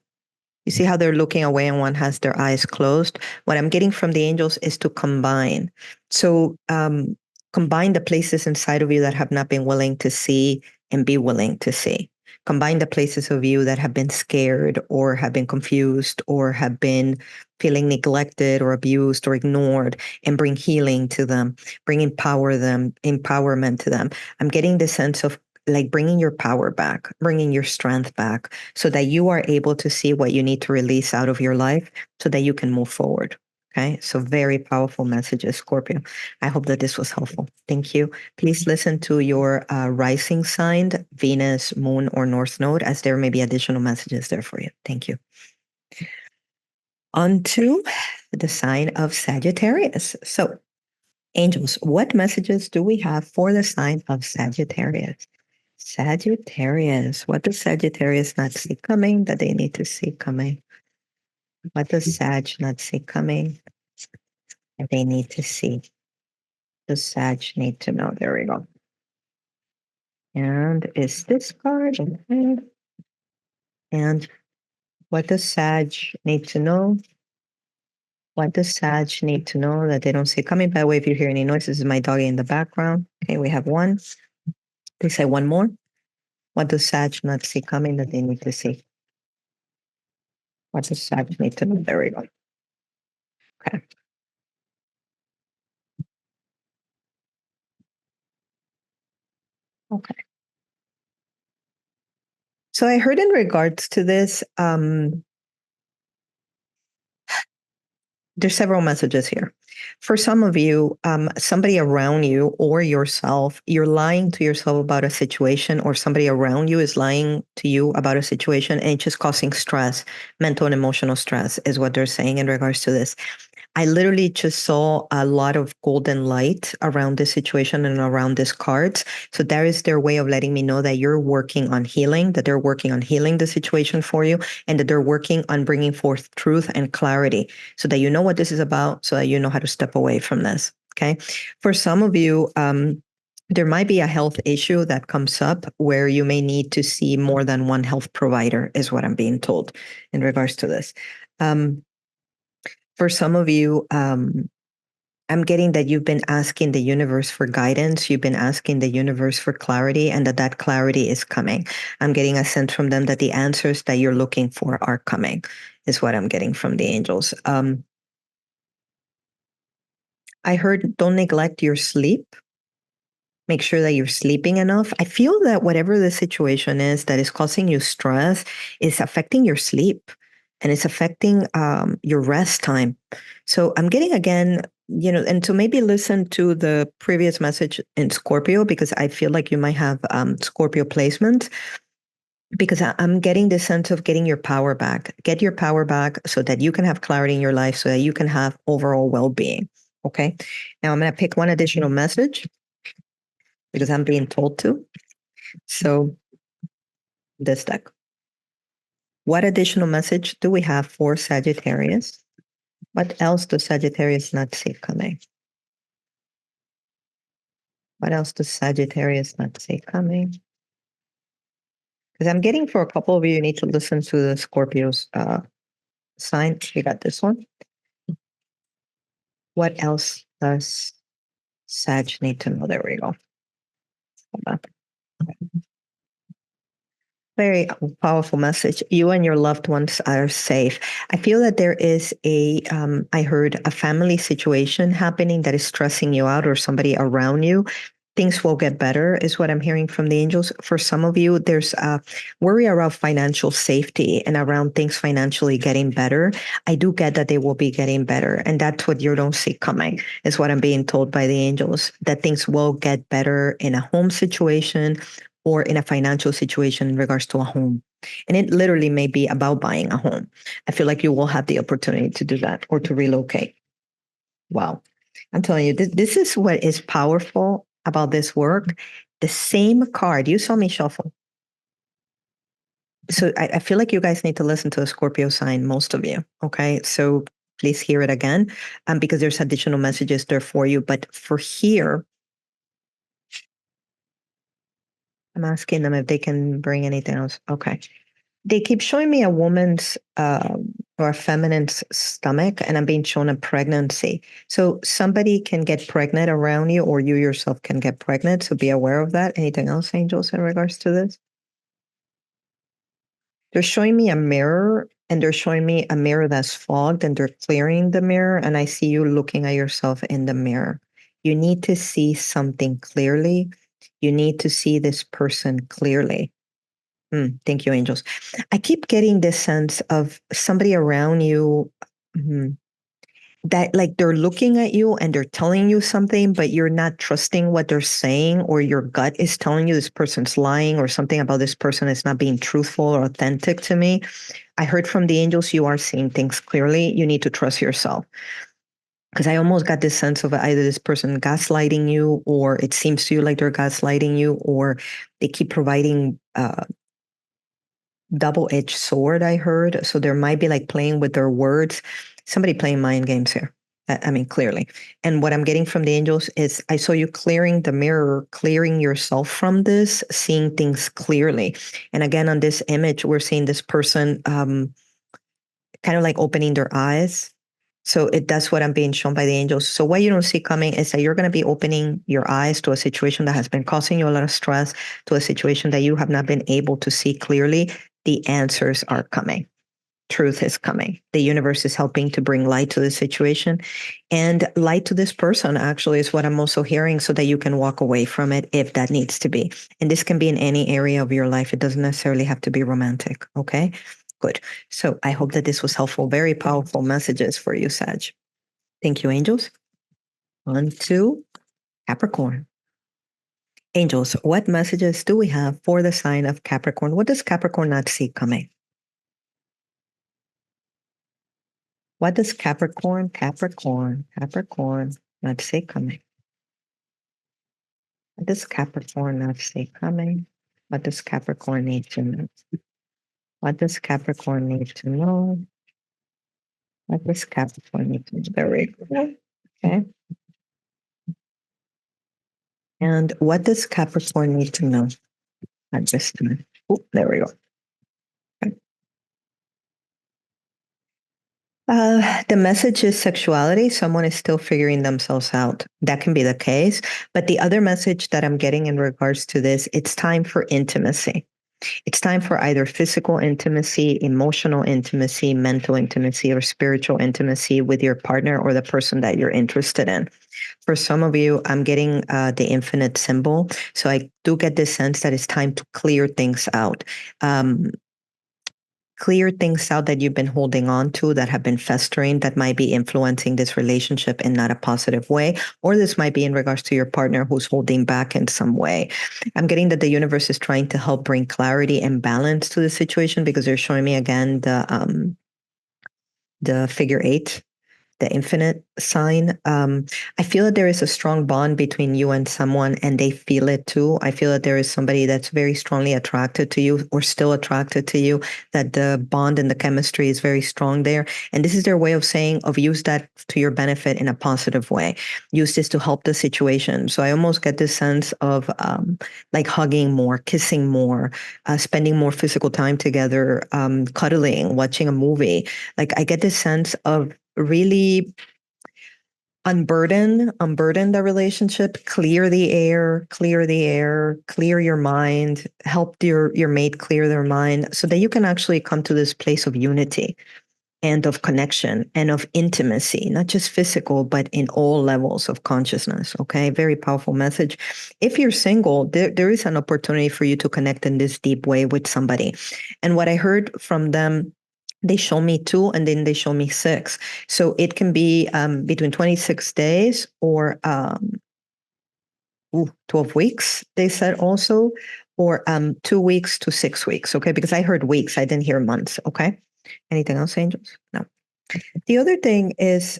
You see how they're looking away and one has their eyes closed? What I'm getting from the angels is to combine. So combine the places inside of you that have not been willing to see and be willing to see. Combine the places of you that have been scared or have been confused or have been feeling neglected or abused or ignored and bring healing to them, bring empowerment to them. I'm getting the sense of like bringing your power back, bringing your strength back so that you are able to see what you need to release out of your life so that you can move forward. Okay. So very powerful messages, Scorpio. I hope that this was helpful. Thank you. Please listen to your rising sign, Venus, Moon, or North Node, as there may be additional messages there for you. Thank you. On to the sign of Sagittarius. So, angels, what messages do we have for the sign of Sagittarius? Sagittarius. What does Sagittarius not see coming that they need to see coming? What does Sag not see coming that they need to see? Does Sag need to know? There we go. And is this card? Okay. And what does Sag need to know? What does Sag need to know that they don't see coming? By the way, if you hear any noises, this is my doggy in the background. Okay, we have one. They say one more. What does Sag not see coming that they need to see? What does Sag need to know? There we go. Okay. Okay. So I heard in regards to this, there's several messages here. For some of you, somebody around you or yourself, you're lying to yourself about a situation, or somebody around you is lying to you about a situation, and it's just causing stress, mental and emotional stress, is what they're saying in regards to this. I literally just saw a lot of golden light around this situation and around these cards. So that is their way of letting me know that you're working on healing, that they're working on healing the situation for you, and that they're working on bringing forth truth and clarity so that you know what this is about, so that you know how to step away from this. Okay. For some of you, there might be a health issue that comes up where you may need to see more than one health provider, is what I'm being told in regards to this. For some of you, I'm getting that you've been asking the universe for guidance. You've been asking the universe for clarity, and that clarity is coming. I'm getting a sense from them that the answers that you're looking for are coming, is what I'm getting from the angels. I heard don't neglect your sleep. Make sure that you're sleeping enough. I feel that whatever the situation is that is causing you stress is affecting your sleep, and it's affecting your rest time. So I'm getting again, and to maybe listen to the previous message in Scorpio, because I feel like you might have Scorpio placement, because I'm getting the sense of getting your power back. Get your power back so that you can have clarity in your life, so that you can have overall well-being. Okay. Now I'm going to pick one additional message because I'm being told to. So this deck. What additional message do we have for Sagittarius? What else does Sagittarius not see coming? What else does Sagittarius not see coming? Because I'm getting for a couple of you, you need to listen to the Scorpio's sign. We got this one. What else does Sag need to know? There we go. Hold on. Very powerful message. You and your loved ones are safe. I feel that there is I heard a family situation happening that is stressing you out, or somebody around you. Things will get better, is what I'm hearing from the angels. For some of you, there's a worry around financial safety and around things financially getting better. I do get that they will be getting better. And that's what you don't see coming, is what I'm being told by the angels, that things will get better in a home situation or in a financial situation in regards to a home. And it literally may be about buying a home. I feel like you will have the opportunity to do that, or to relocate. Wow. I'm telling you, this is what is powerful about this work. The same card, you saw me shuffle. So I feel like you guys need to listen to a Scorpio sign, most of you. Okay. So please hear it again, because there's additional messages there for you. But for here, I'm asking them if they can bring anything else. Okay. They keep showing me a woman's or a feminine's stomach, and I'm being shown a pregnancy. So somebody can get pregnant around you, or you yourself can get pregnant. So be aware of that. Anything else, angels, in regards to this? They're showing me a mirror, and they're showing me a mirror that's fogged, and they're clearing the mirror. And I see you looking at yourself in the mirror. You need to see something clearly. You need to see this person clearly. Thank you, angels. I keep getting this sense of somebody around you, that like they're looking at you and they're telling you something, but you're not trusting what they're saying, or your gut is telling you this person's lying, or something about this person is not being truthful or authentic to me. I heard from the angels, you are seeing things clearly. You need to trust yourself. Because I almost got this sense of either this person gaslighting you, or it seems to you like they're gaslighting you, or they keep providing double-edged sword, I heard. So there might be like playing with their words. Somebody playing mind games here. I mean, clearly. And what I'm getting from the angels is I saw you clearing the mirror, clearing yourself from this, seeing things clearly. And again, on this image, we're seeing this person kind of like opening their eyes. So that's what I'm being shown by the angels. So what you don't see coming is that you're going to be opening your eyes to a situation that has been causing you a lot of stress, to a situation that you have not been able to see clearly. The answers are coming. Truth is coming. The universe is helping to bring light to the situation, and light to this person actually is what I'm also hearing, so that you can walk away from it if that needs to be. And this can be in any area of your life. It doesn't necessarily have to be romantic. Okay, good. So I hope that this was helpful. Very powerful messages for you, Sag. Thank you, angels. On to Capricorn. Angels, what messages do we have for the sign of Capricorn? What does Capricorn not see coming? What does Capricorn not see coming? What does Capricorn not see coming? What does Capricorn need to know? What does Capricorn need to know? What does Capricorn need to know? Very good. Okay. And what does Capricorn need to know at this time? Oh, there we go. Okay. The message is sexuality. Someone is still figuring themselves out. That can be the case. But the other message that I'm getting in regards to this, it's time for intimacy. It's time for either physical intimacy, emotional intimacy, mental intimacy, or spiritual intimacy with your partner or the person that you're interested in. For some of you, I'm getting the infinite symbol. So I do get this sense that it's time to clear things out. Clear things out that you've been holding on to, that have been festering, that might be influencing this relationship in not a positive way, or this might be in regards to your partner who's holding back in some way. I'm getting that the universe is trying to help bring clarity and balance to the situation, because they're showing me again the figure 8, the infinite sign. I feel that there is a strong bond between you and someone, and they feel it too. I feel that there is somebody that's very strongly attracted to you, or still attracted to you, that the bond and the chemistry is very strong there. And this is their way of saying, use that to your benefit in a positive way. Use this to help the situation. So I almost get this sense of like hugging more, kissing more, spending more physical time together, cuddling, watching a movie. Like I get this sense of really unburden the relationship, clear the air, clear your mind, help your mate clear their mind, so that you can actually come to this place of unity and of connection and of intimacy, not just physical, but in all levels of consciousness. Okay, very powerful message. If you're single, there is an opportunity for you to connect in this deep way with somebody. And what I heard from them, they show me 2, and then they show me 6. So it can be between 26 days or 12 weeks, they said also, or 2 weeks to 6 weeks. Okay, because I heard weeks, I didn't hear months. Okay. Anything else, angels? No. The other thing is,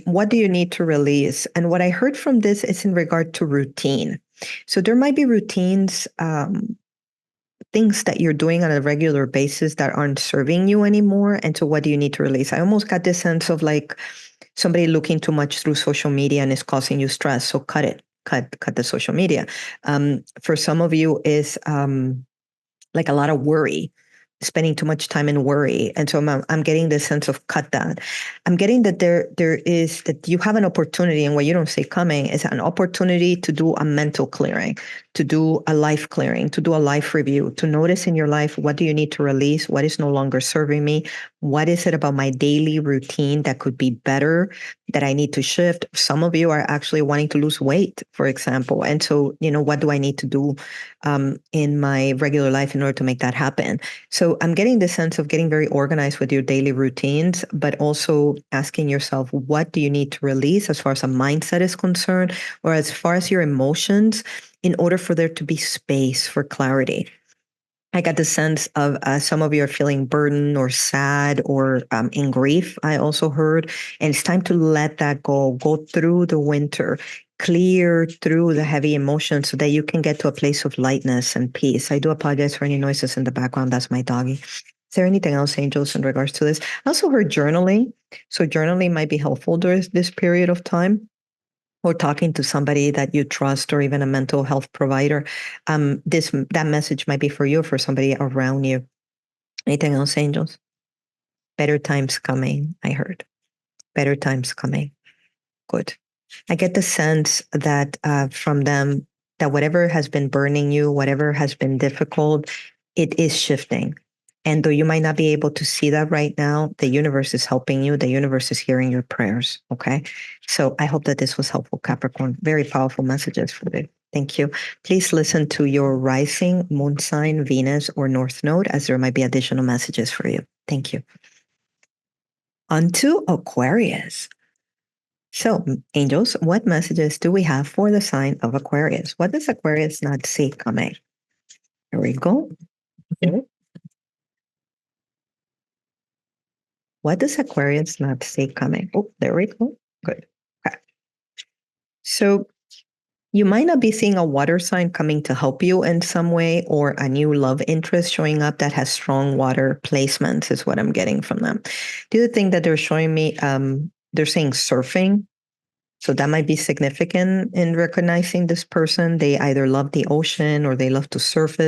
what do you need to release? And what I heard from this is in regard to routine. So there might be routines, things that you're doing on a regular basis that aren't serving you anymore. And so what do you need to release? I almost got this sense of like somebody looking too much through social media and is causing you stress. So cut it, cut the social media. For some of you is like a lot of worry, spending too much time in worry. And so I'm getting this sense of cut that. I'm getting that there is, that you have an opportunity, and what you don't see coming is an opportunity to do a mental clearing, to do a life clearing, to do a life review, to notice in your life, what do you need to release? What is no longer serving me? What is it about my daily routine that could be better, that I need to shift? Some of you are actually wanting to lose weight, for example. And so, what do I need to do in my regular life in order to make that happen? So I'm getting the sense of getting very organized with your daily routines, but also asking yourself, what do you need to release as far as a mindset is concerned, or as far as your emotions, in order for there to be space for clarity. I got the sense of some of you are feeling burdened or sad or in grief, I also heard. And it's time to let that go through the winter, clear through the heavy emotions, so that you can get to a place of lightness and peace. I do apologize for any noises in the background. That's my doggy. Is there anything else, angels, in regards to this? I also heard journaling. So journaling might be helpful during this period of time, or talking to somebody that you trust, or even a mental health provider. That message might be for you or for somebody around you. Anything else, angels? Better times coming, I heard. Better times coming. Good. I get the sense that from them, that whatever has been burning you, whatever has been difficult, it is shifting. And though you might not be able to see that right now, the universe is helping you. The universe is hearing your prayers. Okay. So I hope that this was helpful, Capricorn. Very powerful messages for you. Thank you. Please listen to your rising, moon sign, Venus, or North Node, as there might be additional messages for you. Thank you. On to Aquarius. So, angels, what messages do we have for the sign of Aquarius? What does Aquarius not see coming? Here we go. Okay. What does Aquarius not see coming? Oh, there we go. Good. Okay. So, you might not be seeing a water sign coming to help you in some way, or a new love interest showing up that has strong water placements, is what I'm getting from them. The other thing that they're showing me, they're saying surfing. So that might be significant in recognizing this person. They either love the ocean, or they love to surf.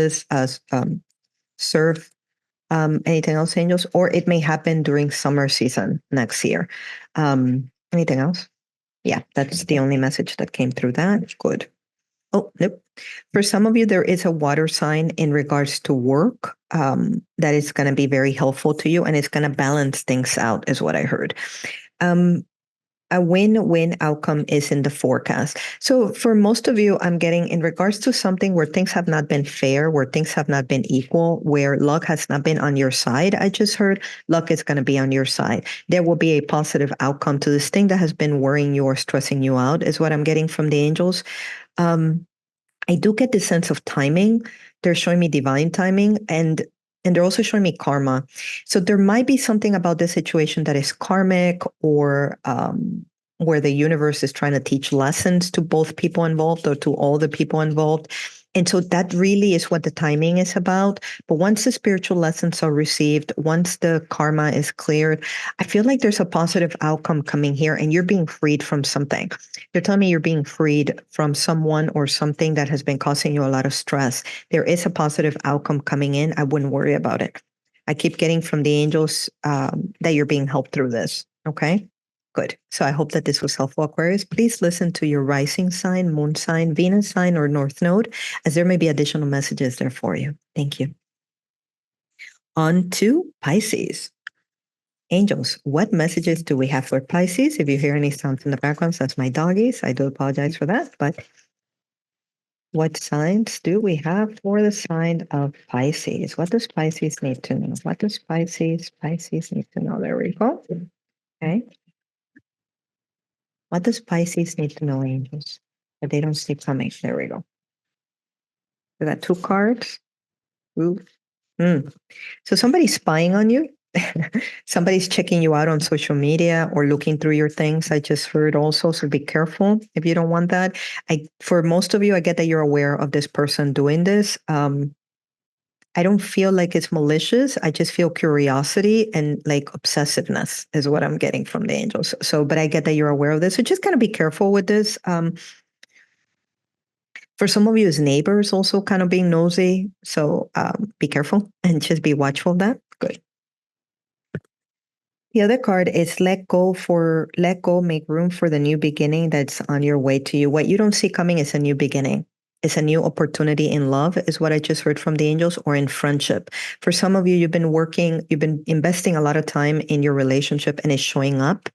Anything else, angels? Or it may happen during summer season next year. Anything else? Yeah, that's the only message that came through that. Good. Oh, nope. For some of you, there is a water sign in regards to work that is going to be very helpful to you, and it's going to balance things out, is what I heard. A win-win outcome is in the forecast. So for most of you, I'm getting in regards to something where things have not been fair, where things have not been equal, where luck has not been on your side. I just heard luck is going to be on your side. There will be a positive outcome to this thing that has been worrying you or stressing you out, is what I'm getting from the angels. I do get this sense of timing. They're showing me divine timing, and they're also showing me karma. So there might be something about this situation that is karmic, or where the universe is trying to teach lessons to both people involved, or to all the people involved. And so that really is what the timing is about. But once the spiritual lessons are received, once the karma is cleared, I feel like there's a positive outcome coming here, and you're being freed from something. They're telling me you're being freed from someone or something that has been causing you a lot of stress. There is a positive outcome coming in. I wouldn't worry about it. I keep getting from the angels that you're being helped through this. Okay. Good. So I hope that this was helpful, Aquarius. Please listen to your rising sign, moon sign, Venus sign, or North Node, as there may be additional messages there for you. Thank you. On to Pisces. Angels, what messages do we have for Pisces? If you hear any sounds in the background, that's my doggies. I do apologize for that. But what signs do we have for the sign of Pisces? What does Pisces need to know? What does Pisces need to know? There we go. Okay. What does Pisces need to know, angels? That they don't see coming. There we go. We got two cards. Ooh. So somebody's spying on you. Somebody's checking you out on social media or looking through your things. I just heard also, so be careful if you don't want that. For most of you, I get that you're aware of this person doing this. I don't feel like it's malicious. I just feel curiosity and like obsessiveness is what I'm getting from the angels. So, but I get that you're aware of this. So just kind of be careful with this. For some of you, as neighbors also kind of being nosy. So be careful and just be watchful of that. Good. The other card is let go, make room for the new beginning that's on your way to you. What you don't see coming is a new beginning. It's a new opportunity in love, is what I just heard from the angels, or in friendship. For some of you, you've been investing a lot of time in your relationship, and it's showing up.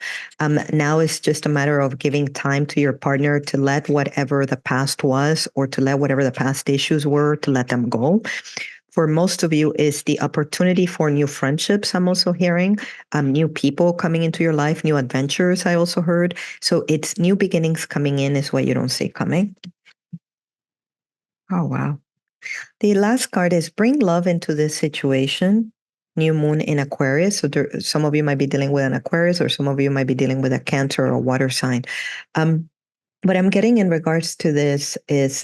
Now it's just a matter of giving time to your partner to let whatever the past was, or to let whatever the past issues were, to let them go. For most of you, is the opportunity for new friendships. I'm also hearing new people coming into your life, new adventures. I also heard. So it's new beginnings coming in, is what you don't see coming. Oh, wow. The last card is bring love into this situation. New moon in Aquarius. So some of you might be dealing with an Aquarius, or some of you might be dealing with a Cancer or water sign. What I'm getting in regards to this is,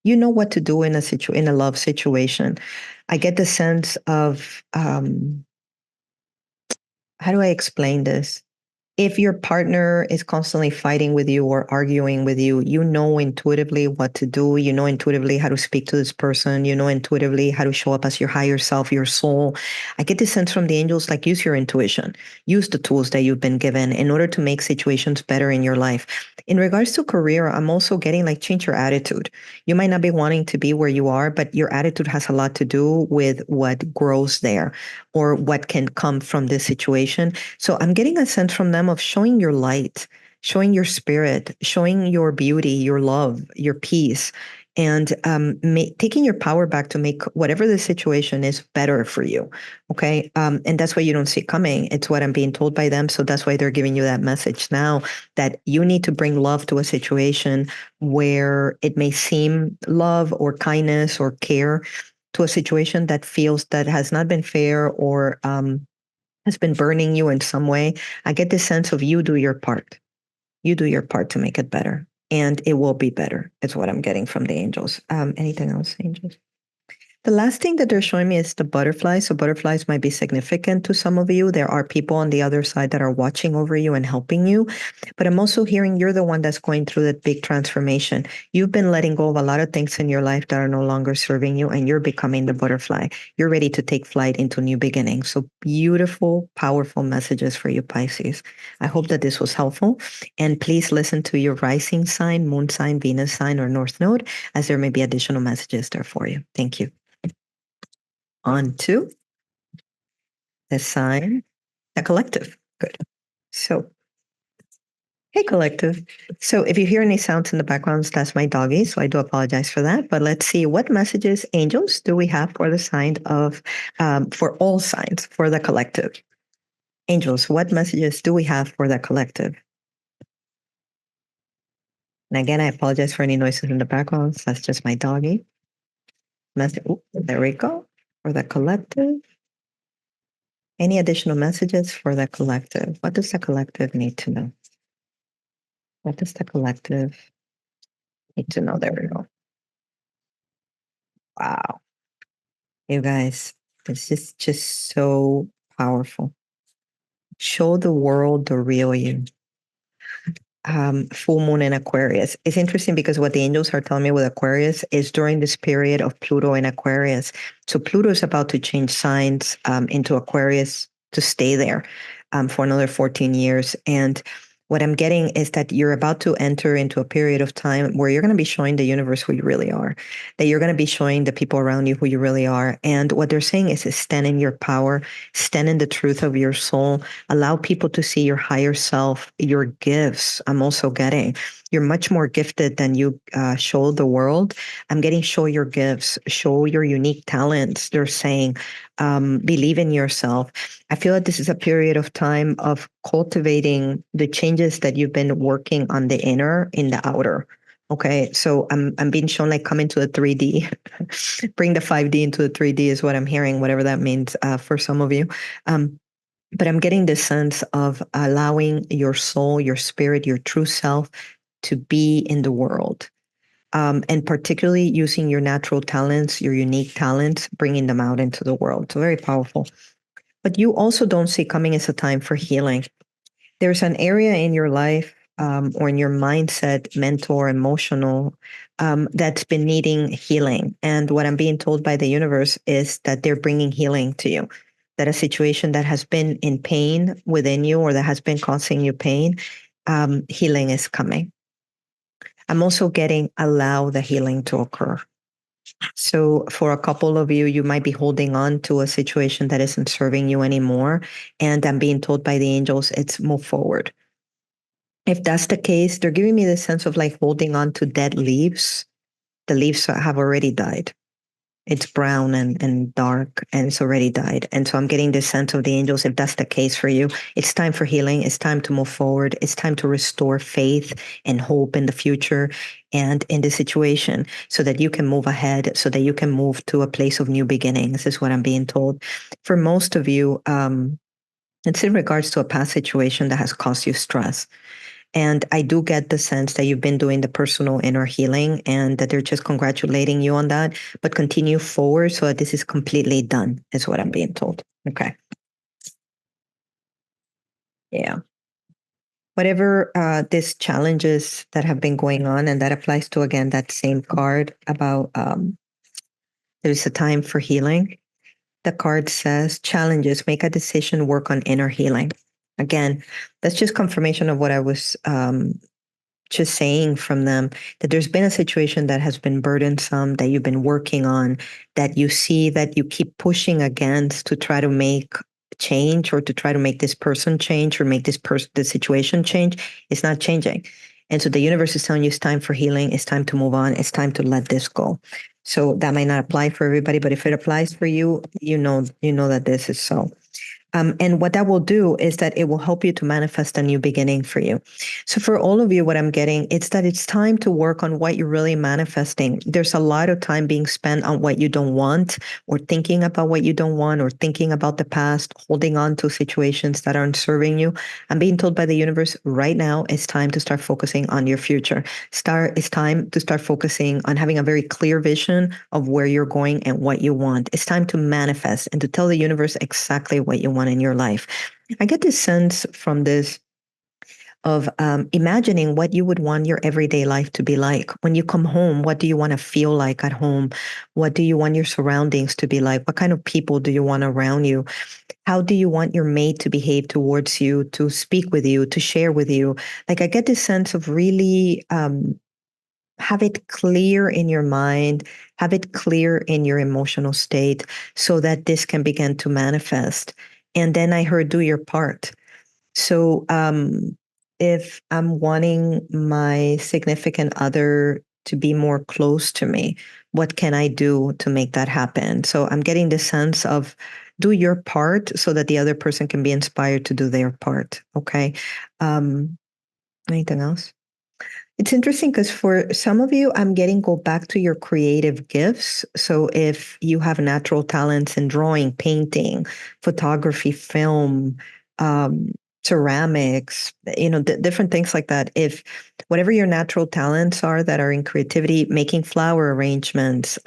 you know what to do in a love situation. I get the sense of, how do I explain this? If your partner is constantly fighting with you or arguing with you, you know intuitively what to do. You know intuitively how to speak to this person. You know intuitively how to show up as your higher self, your soul. I get this sense from the angels, like use your intuition, use the tools that you've been given in order to make situations better in your life. In regards to career, I'm also getting like change your attitude. You might not be wanting to be where you are, but your attitude has a lot to do with what grows there or what can come from this situation. So I'm getting a sense from them of showing your light, showing your spirit, showing your beauty, your love, your peace, and taking your power back to make whatever the situation is better for you. Okay. And that's why you don't see it coming. It's what I'm being told by them. So that's why they're giving you that message now, that you need to bring love to a situation where it may seem love or kindness or care to a situation that feels that has not been fair or has been burning you in some way. I get this sense of you do your part. You do your part to make it better, and it will be better. Is what I'm getting from the angels. Anything else, angels? The last thing that they're showing me is the butterflies. So butterflies might be significant to some of you. There are people on the other side that are watching over you and helping you. But I'm also hearing you're the one that's going through that big transformation. You've been letting go of a lot of things in your life that are no longer serving you, and you're becoming the butterfly. You're ready to take flight into new beginnings. So beautiful, powerful messages for you, Pisces. I hope that this was helpful. And please listen to your rising sign, moon sign, Venus sign, or North Node, as there may be additional messages there for you. Thank you. On to the sign, the collective. Good. So, hey, collective. So, if you hear any sounds in the background, that's my doggy. So, I do apologize for that. But let's see what messages, angels, do we have for the sign of, for all signs, for the collective? Angels, what messages do we have for the collective? And again, I apologize for any noises in the background. That's just my doggy. There we go. For the collective. Any additional messages for the collective? What does the collective need to know? What does the collective need to know? There we go. Wow. You guys, this is just so powerful. Show the world the real you. Full moon in Aquarius. It's interesting because what the angels are telling me with Aquarius is during this period of Pluto in Aquarius. So Pluto is about to change signs into Aquarius to stay there for another 14 years. And what I'm getting is that you're about to enter into a period of time where you're going to be showing the universe who you really are, that you're going to be showing the people around you who you really are. And what they're saying is stand in your power, stand in the truth of your soul, allow people to see your higher self, your gifts. I'm also getting you're much more gifted than you show the world. I'm getting show your gifts, show your unique talents. They're saying believe in yourself. I feel that this is a period of time of cultivating the changes that you've been working on the inner in the outer. Okay, so I'm being shown like come into the 3D, bring the 5D into the 3D is what I'm hearing, whatever that means for some of you. But I'm getting this sense of allowing your soul, your spirit, your true self to be in the world. And particularly using your natural talents, your unique talents, bringing them out into the world. So very powerful. But you also don't see coming as a time for healing. There's an area in your life or in your mindset, mental or emotional, that's been needing healing. And what I'm being told by the universe is that they're bringing healing to you. That a situation that has been in pain within you or that has been causing you pain, healing is coming. I'm also getting allow the healing to occur. So for a couple of you, you might be holding on to a situation that isn't serving you anymore. And I'm being told by the angels, it's move forward. If that's the case, they're giving me the sense of like holding on to dead leaves. The leaves have already died. It's brown and dark and it's already died. And so I'm getting this sense of the angels. If that's the case for you, it's time for healing. It's time to move forward. It's time to restore faith and hope in the future and in the situation so that you can move ahead, so that you can move to a place of new beginnings is what I'm being told. For most of you, it's in regards to a past situation that has caused you stress. And I do get the sense that you've been doing the personal inner healing and that they're just congratulating you on that, but continue forward so that this is completely done, is what I'm being told. Okay. Yeah. Whatever these challenges that have been going on, and that applies to, again, that same card about there's a time for healing. The card says challenges, make a decision, work on inner healing. Again, that's just confirmation of what I was just saying from them, that there's been a situation that has been burdensome, that you've been working on, that you see that you keep pushing against to try to make change, or to try to make this person change, or make the situation change. It's not changing. And so the universe is telling you it's time for healing. It's time to move on. It's time to let this go. So that might not apply for everybody, but if it applies for you, you know that this is so. And what that will do is that it will help you to manifest a new beginning for you. So for all of you, what I'm getting, it's that it's time to work on what you're really manifesting. There's a lot of time being spent on what you don't want, or thinking about what you don't want, or thinking about the past, holding on to situations that aren't serving you. I'm being told by the universe right now, it's time to start focusing on your future. It's time to start focusing on having a very clear vision of where you're going and what you want. It's time to manifest and to tell the universe exactly what you want in your life. I get this sense from this of imagining what you would want your everyday life to be like. When you come home, what do you want to feel like at home? What do you want your surroundings to be like? What kind of people do you want around you? How do you want your mate to behave towards you, to speak with you, to share with you? Like, I get this sense of really have it clear in your mind, have it clear in your emotional state, so that this can begin to manifest. And then I heard, do your part. So if I'm wanting my significant other to be more close to me, what can I do to make that happen? So I'm getting the sense of do your part so that the other person can be inspired to do their part. Okay. Anything else? It's interesting because for some of you, I'm getting go back to your creative gifts. So if you have natural talents in drawing, painting, photography, film, um, ceramics, different things like that. If whatever your natural talents are that are in creativity, making flower arrangements,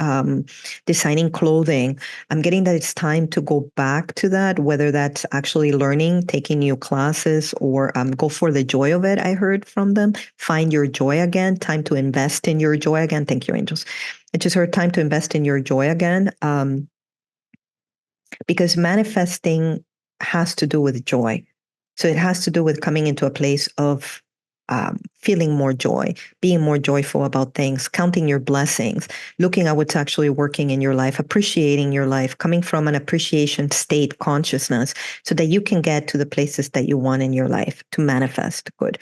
designing clothing, I'm getting that it's time to go back to that, whether that's actually learning, taking new classes, or go for the joy of it. I heard from them. Find your joy again. Time to invest in your joy again. Thank you, angels. I just heard time to invest in your joy again, because manifesting has to do with joy. So it has to do with coming into a place of feeling more joy, being more joyful about things, counting your blessings, looking at what's actually working in your life, appreciating your life, coming from an appreciation state consciousness so that you can get to the places that you want in your life to manifest good.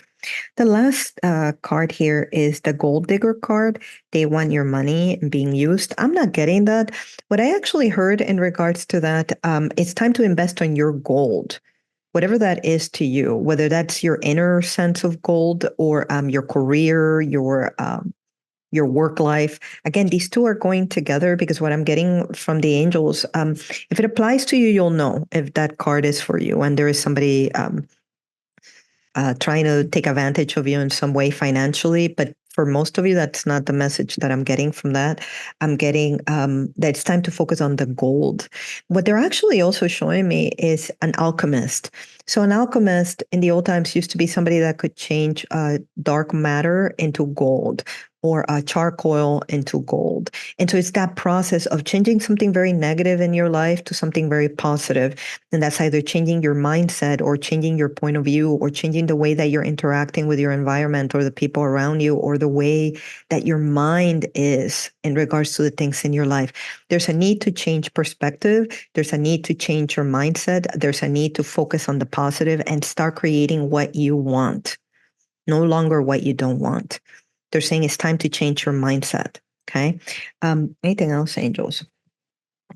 The last card here is the gold digger card. They want your money being used. I'm not getting that. What I actually heard in regards to that, it's time to invest on your gold, whatever that is to you, whether that's your inner sense of gold, or your career, your work life. Again, these two are going together, because what I'm getting from the angels, if it applies to you, you'll know if that card is for you, and there is somebody trying to take advantage of you in some way financially. But for most of you, that's not the message that I'm getting from that. I'm getting that it's time to focus on the gold. What they're actually also showing me is an alchemist. So an alchemist in the old times used to be somebody that could change dark matter into gold, or charcoal into gold. And so it's that process of changing something very negative in your life to something very positive. And that's either changing your mindset, or changing your point of view, or changing the way that you're interacting with your environment or the people around you, or the way that your mind is in regards to the things in your life. There's a need to change perspective. There's a need to change your mindset. There's a need to focus on the positive and start creating what you want, no longer what you don't want. They're saying it's time to change your mindset. Okay. Anything else, angels?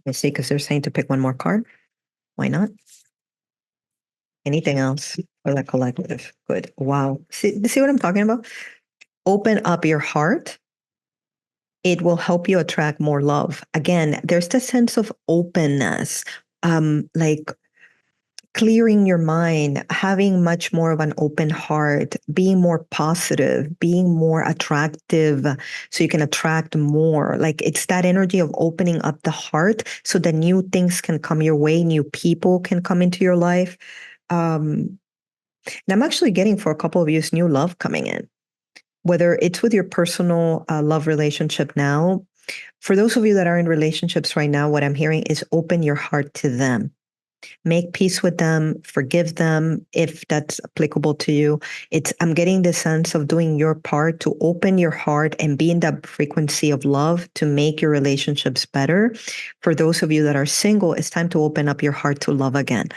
Let's see, because they're saying to pick one more card. Why not? Anything else for the collective? Good. Wow. See what I'm talking about? Open up your heart. It will help you attract more love. Again, there's the sense of openness. Like clearing your mind, having much more of an open heart, being more positive, being more attractive so you can attract more. Like it's that energy of opening up the heart so that new things can come your way, new people can come into your life. And I'm actually getting for a couple of years new love coming in, whether it's with your personal love relationship now. For those of you that are in relationships right now, what I'm hearing is open your heart to them. Make peace with them, forgive them if that's applicable to you. I'm getting the sense of doing your part to open your heart and be in that frequency of love to make your relationships better. For those of you that are single, it's time to open up your heart to love again.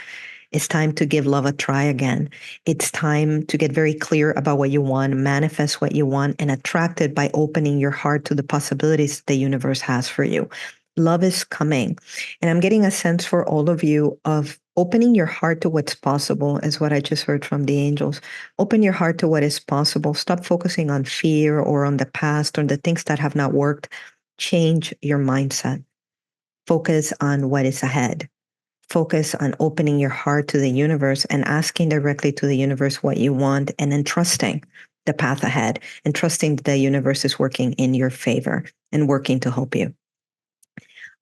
It's time to give love a try again. It's time to get very clear about what you want, manifest what you want, and attract it by opening your heart to the possibilities the universe has for you. Love is coming. And I'm getting a sense for all of you of opening your heart to what's possible, is what I just heard from the angels. Open your heart to what is possible. Stop focusing on fear or on the past or the things that have not worked. Change your mindset. Focus on what is ahead. Focus on opening your heart to the universe and asking directly to the universe what you want, and then trusting the path ahead and trusting that the universe is working in your favor and working to help you.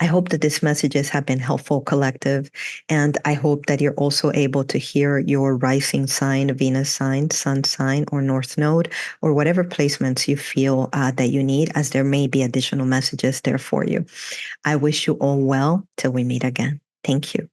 I hope that these messages have been helpful, collective, and I hope that you're also able to hear your rising sign, Venus sign, sun sign, or North Node, or whatever placements you feel that you need, as there may be additional messages there for you. I wish you all well till we meet again. Thank you.